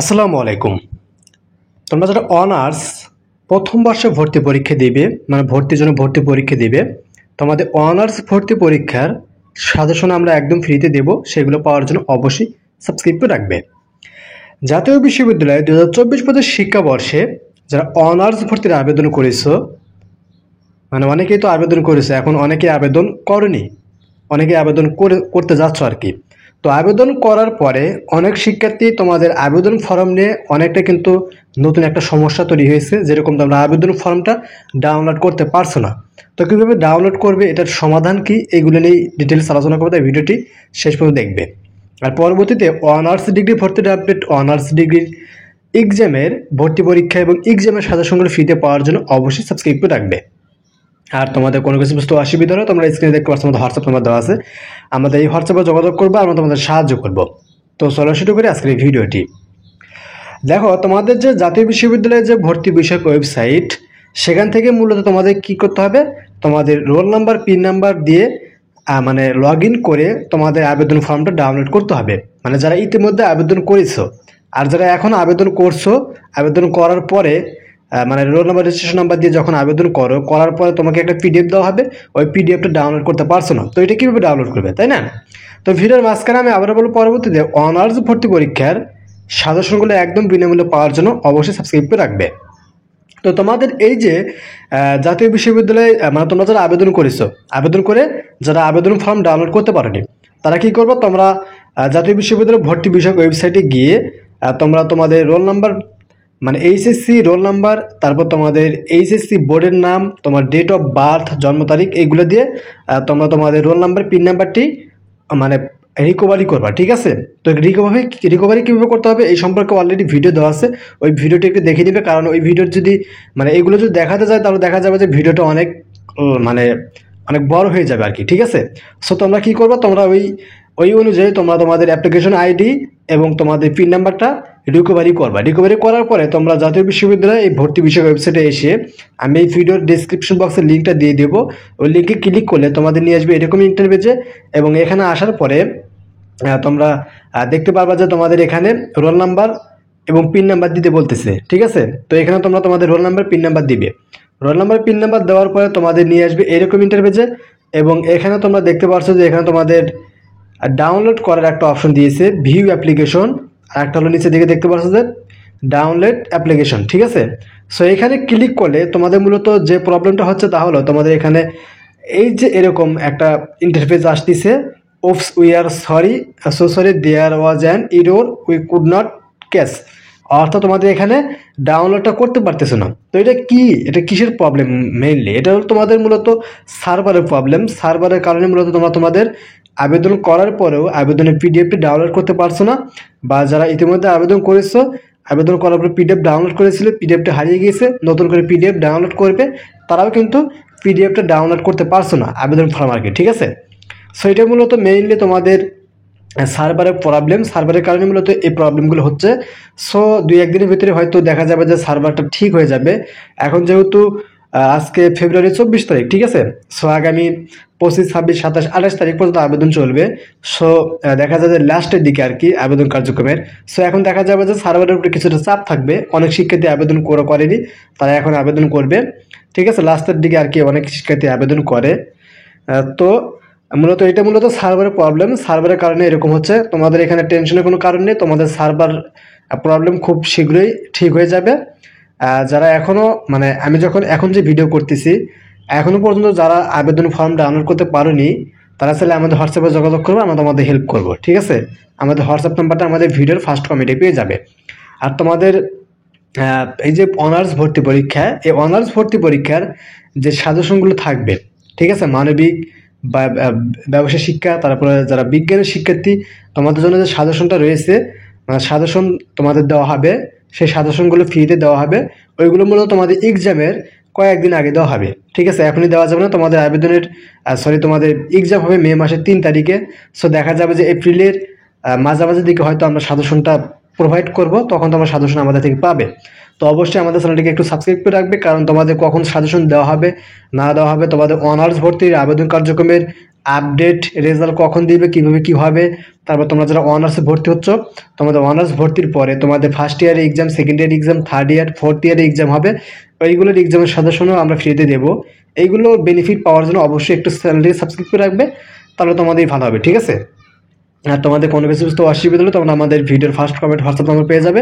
আসসালামু আলাইকুম। তোমরা যারা অনার্স প্রথম বর্ষে ভর্তি পরীক্ষা দিবে, মানে ভর্তির জন্য ভর্তি পরীক্ষা দিবে, তোমাদের অনার্স ভর্তি পরীক্ষার সাজেশন আমরা একদম ফ্রিতে দেব। সেগুলো পাওয়ার জন্য অবশ্যই সাবস্ক্রাইব করে রাখবে। জাতীয় বিশ্ববিদ্যালয়ে 2024-25 শিক্ষাবর্ষে যারা অনার্স ভর্তির আবেদন করেছো, মানে অনেকেই তো আবেদন করেছে, এখন অনেকে আবেদন করেনি, অনেকে আবেদন করতে যাচ্ছ আর কি। তো আবেদন করার পরে অনেক শিক্ষার্থী তোমাদের আবেদন ফর্ম নিয়ে অনেকটা কিন্তু নতুন একটা সমস্যা তৈরি হয়েছে, যেরকম তোমরা আবেদন ফর্মটা ডাউনলোড করতে পারছো না। তো কীভাবে ডাউনলোড করবে, এটার সমাধান কি, এগুলো নিয়ে ডিটেলস আলোচনা করবে, তাই ভিডিওটি শেষ পর্যন্ত দেখবে। আর পরবর্তীতে অনার্স ডিগ্রি ভর্তির আপডেট, অনার্স ডিগ্রির এক্সামের ভর্তি পরীক্ষা এবং এক্সামের সাজেশনগুলো ফ্রিতে পাওয়ার জন্য অবশ্যই সাবস্ক্রাইব করে রাখবে। আর তোমাদের কোনো কিছু বুঝতে অসুবিধা হলে তোমরা স্ক্রিনে দেখতে পাচ্ছ, আমাদের হোয়াটসঅ্যাপ নাম্বার দেওয়া আছে, আমাদের এই হোয়াটসঅ্যাপে যোগাযোগ করবো, আমরা তোমাদের সাহায্য করব। তো চলো শুরু করি আজকের এই ভিডিওটি। দেখো, তোমাদের যে জাতীয় বিশ্ববিদ্যালয়ের যে ভর্তি বিষয়ক ওয়েবসাইট, সেখান থেকে মূলত তোমাদের কি করতে হবে, তোমাদের রোল নাম্বার, পিন নাম্বার দিয়ে মানে লগ ইন করে তোমাদের আবেদন ফর্মটা ডাউনলোড করতে হবে। মানে যারা ইতিমধ্যে আবেদন করেছো, আর যারা এখন আবেদন করছো, আবেদন করার পরে মানে রোল নাম্বার, রেজিস্ট্রেশন নাম্বার দিয়ে যখন আবেদন করার পরে তোমাকে একটা পিডিএফ দেওয়া হবে, ওই পিডিএফটা ডাউনলোড করতে পারছো না, তো এটা কীভাবে ডাউনলোড করবে, তাই না? তো ভিডিওর মাঝখানে আমি আবার বলবো, পরবর্তীতে অনার্স ভর্তি পরীক্ষার সাজেশনগুলো একদম বিনামূল্যে পাওয়ার জন্য অবশ্যই সাবস্ক্রাইব করে রাখবে। তো তোমাদের এই যে জাতীয় বিশ্ববিদ্যালয়ে মানে তোমরা যারা আবেদন করেছো, আবেদন করে যারা আবেদন ফর্ম ডাউনলোড করতে পারোনি, তারা কি করবো, তোমরা জাতীয় বিশ্ববিদ্যালয়ের ভর্তি বিষয়ক ওয়েবসাইটে গিয়ে তোমরা তোমাদের রোল নাম্বার, মানে এইচএসসি রোল নাম্বার, তারপর তোমাদের এইচএসসি বোর্ডের নাম, তোমার ডেট অফ বার্থ, জন্ম তারিখ, এইগুলো দিয়ে তোমরা তোমাদের রোল নাম্বার, পিন নাম্বারটি মানে রিকভারি করবা, ঠিক আছে? তো রিকভারি কীভাবে করতে হবে এই সম্পর্কে অলরেডি ভিডিও দেওয়া আছে, ওই ভিডিওটি একটু দেখে নিবে। কারণ ওই ভিডিওর যদি মানে এগুলো যদি দেখাতে যায়, তাহলে দেখা যাবে যে ভিডিওটা অনেক মানে অনেক বড় হয়ে যাবে আর কি, ঠিক আছে? সো তোমরা কী করবা, তোমরা ওই অনুযায়ী তোমরা তোমাদের অ্যাপ্লিকেশন আইডি এবং তোমাদের পিন নাম্বারটা রিকভারি করবা। রিকভারি করার পরে তোমরা জাতীয় বিশ্ববিদ্যালয়ে এই ভর্তি বিষয়ক ওয়েবসাইটে এসে, আমি এই ভিডিওর ডিসক্রিপশন বক্সে লিঙ্কটা দিয়ে দেবো, ওই লিঙ্কে ক্লিক করলে তোমাদের নিয়ে আসবে এরকম ইন্টারভিউতে। এবং এখানে আসার পরে তোমরা দেখতে পারবা যে তোমাদের এখানে রোল নাম্বার এবং পিন নাম্বার দিতে বলতেছে, ঠিক আছে? তো এখানে তোমরা তোমাদের রোল নাম্বার, পিন নাম্বার দিবে। রোল নাম্বার, পিন নাম্বার দেওয়ার পরে তোমাদের নিয়ে আসবে এরকম ইন্টারভিউতে। এবং এখানে তোমরা দেখতে পাচ্ছ যে এখানে তোমাদের ডাউনলোড করার একটা অপশন দিয়েছে, ভিউ অ্যাপ্লিকেশন, আর একটা হলো নিচে দিকে দেখতে পাচ্ছ যে ডাউনলোড অ্যাপ্লিকেশন, ঠিক আছে? সো এখানে ক্লিক করলে তোমাদের মূলত যে প্রবলেমটা হচ্ছে তা হলো, তোমাদের এখানে এই যে এরকম একটা ইন্টারফেস আসতেছে, oops we are sorry, so sorry, there was an error, we could not catch. অর্থাৎ তোমাদের এখানে ডাউনলোডটা করতে পারতেছো না। তো এটা কি, এটা কিসের প্রবলেম? মেইনলি এটা হলো তোমাদের মূলত সার্ভারের প্রবলেম। সার্ভারের কারণে মূলত তোমাদের আবেদন করার পরেও আবেদনের পিডিএফটি ডাউনলোড করতে পারছো না, বা যারা ইতিমধ্যে আবেদন করেছো, আবেদন করার পর পিডিএফ ডাউনলোড করেছিল, পিডিএফটা হারিয়ে গিয়েছে, নতুন করে পিডিএফ ডাউনলোড করবে, তারাও কিন্তু পিডিএফটা ডাউনলোড করতে পারছো না আবেদন ফর্ম আর কি, ঠিক আছে? সো এটা মূলত মেইনলি তোমাদের সার্ভারের প্রবলেম, সার্ভারের কারণে মূলত এই প্রবলেমগুলো হচ্ছে। সো 2-1 দিনের ভিতরে হয়তো দেখা যাবে যে সার্ভারটা ঠিক হয়ে যাবে। এখন যেহেতু আজকে ফেব্রুয়ারি 24 তারিখ, ঠিক আছে? সো আগামী 25, 26, 27, 28 তারিখ পর্যন্ত আবেদন চলবে। সো দেখা যায় যে লাস্টের দিকে আর কি আবেদন কার্যক্রমের। সো এখন দেখা যাবে যে সার্ভারের উপরে কিছুটা চাপ থাকবে, অনেক শিক্ষার্থী আবেদন করেনি, তারা এখন আবেদন করবে, ঠিক আছে? লাস্টের দিকে আর কি অনেক শিক্ষার্থী আবেদন করে। তো মূলত এটা মূলত সার্ভারের প্রবলেম, সার্ভারের কারণে এরকম হচ্ছে। তোমাদের এখানে টেনশনের কোনো কারণ নেই, তোমাদের সার্ভার প্রবলেম খুব শীঘ্রই ঠিক হয়ে যাবে। যারা এখনও মানে আমি যখন এখন যে ভিডিও করতেছি, এখনও পর্যন্ত যারা আবেদন ফর্ম ডাউনলোড করতে পারোনি, তারা চাইলে আমাদের হোয়াটসঅ্যাপে যোগাযোগ করবো, আমরা তোমাদের হেল্প করবো, ঠিক আছে? আমাদের হোয়াটসঅ্যাপ নাম্বারটা আমাদের ভিডিওর ফার্স্ট কমেন্টে পেয়ে যাবে। আর তোমাদের এই যে অনার্স ভর্তি পরীক্ষা, এই অনার্স ভর্তি পরীক্ষার যে সাজেশনগুলো থাকবে, ঠিক আছে, মানবিক বা ব্যবসায় শিক্ষা, তারপরে যারা বিজ্ঞানের শিক্ষার্থী, তোমাদের জন্য যে সাজেশনটা রয়েছে, সাজেশন তোমাদের দেওয়া হবে, সেই সাজেশনগুলো ফ্রিতে দেওয়া হবে। ওইগুলো মূলত তোমাদের এক্সামের কয়েকদিন আগে দেওয়া হবে, ঠিক আছে? এখনই দেওয়া যাবে না, তোমাদের আবেদনের তোমাদের এক্সাম হবে মে মাসের 3 তারিখে। সো দেখা যাবে যে এপ্রিলের মাঝামাঝি দিকে হয়তো আমরা সাজেশনটা প্রোভাইড করব, তখন তোমরা সাজেশন আমাদের থেকে পাবে। তো অবশ্যই আমাদের চ্যানেলটিকে একটু সাবস্ক্রাইব করে রাখবে, কারণ তোমাদের কখন সাজেশন দেওয়া হবে না দেওয়া হবে, তোমাদের অনার্স ভর্তির আবেদন কার্যক্রমের আপডেট রেজাল্ট কখন দিবে, কীভাবে কী হবে। তারপর তোমরা যারা অনার্সে ভর্তি হচ্ছ, তোমাদের অনার্স ভর্তির পরে তোমাদের first year exam, second year exam, third year, fourth year exam হবে, ওইগুলোর এক্সামের সাজেশনও আমরা ফ্রিতে দেবো। এইগুলো বেনিফিট পাওয়ার জন্য অবশ্যই একটু চ্যানেলটি সাবস্ক্রাইব করে রাখবে, তাহলে তোমাদেরই ভালো হবে, ঠিক আছে। আর তোমাদের কোনো কিছু বুঝতে অসুবিধা হলে তোমরা আমাদের ভিডিওর ফার্স্ট কমেন্ট হোয়াটসঅ্যাপ নাম্বার পেয়ে যাবে,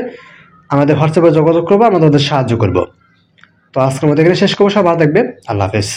আমাদের হোয়াটসঅ্যাপে যোগাযোগ করবো, আমরা তোমাদের সাহায্য করবো। তো আজকের মধ্যে এখানে শেষ করবো, সব ভালো থাকবে, আল্লাহ হাফেজ।